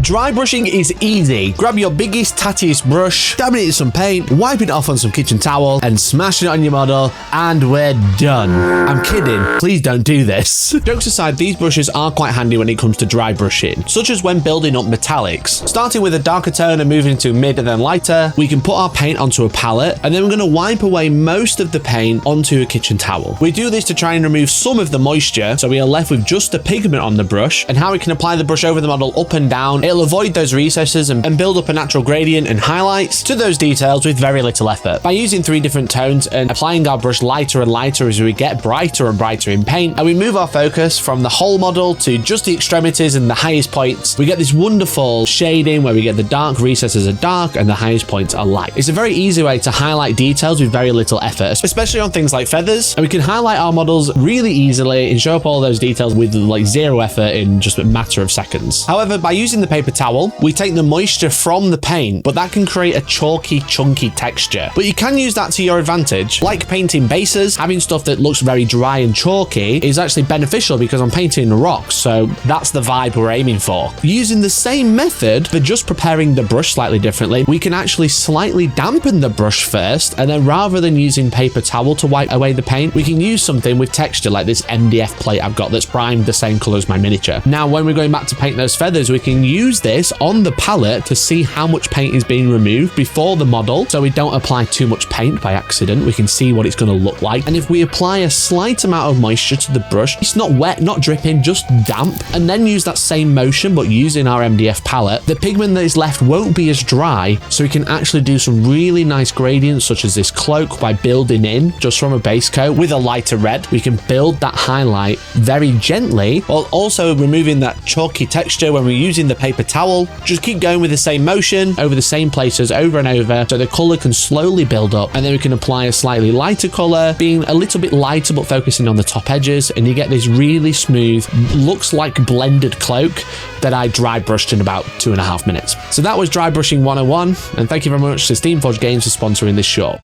Dry brushing is easy. Grab your biggest, tattiest brush, dab it in some paint, wipe it off on some kitchen towel, and smash it on your model, and we're done. I'm kidding. Please don't do this. Jokes aside, these brushes are quite handy when it comes to dry brushing, such as when building up metallics. Starting with a darker tone and moving to mid and then lighter, we can put our paint onto a palette, and then we're going to wipe away most of the paint onto a kitchen towel. We do this to try and remove some of the moisture, so we are left with just the pigment on the brush, and how we can apply the brush over the model up and down. It'll avoid those recesses and build up a natural gradient and highlights to those details with very little effort. By using 3 different tones and applying our brush lighter and lighter as we get brighter and brighter in paint, and we move our focus from the whole model to just the extremities and the highest points, we get this wonderful shading where we get the dark recesses are dark and the highest points are light. It's a very easy way to highlight details with very little effort, especially on things like feathers, and we can highlight our models really easily and show up all those details with like 0 effort in just a matter of seconds. However, by using the paper towel, we take the moisture from the paint, but that can create a chalky, chunky texture. But you can use that to your advantage. Like painting bases, having stuff that looks very dry and chalky is actually beneficial because I'm painting rocks, so that's the vibe we're aiming for. Using the same method for just preparing the brush slightly differently, we can actually slightly dampen the brush first, and then rather than using paper towel to wipe away the paint, we can use something with texture like this MDF plate I've got that's primed the same color as my miniature. Now, when we're going back to paint those feathers, we can use this on the palette to see how much paint is being removed before the model, so we don't apply too much paint by accident. We can see what it's going to look like. And if we apply a slight amount of moisture to the brush, it's not wet, not dripping, just damp, and then use that same motion but using our MDF palette, the pigment that is left won't be as dry, so we can actually do some really nice gradients such as this cloak by building in just from a base coat with a lighter red. We can build that highlight very gently while also removing that chalky texture when we're using the paper towel. Just keep going with the same motion over the same places over and over so the color can slowly build up, and then we can apply a slightly lighter color, being a little bit lighter but focusing on the top edges, and you get this really smooth, looks like blended cloak that I dry brushed in about 2.5 minutes. So that was Dry Brushing 101, and thank you very much to Steamforged Games for sponsoring this show.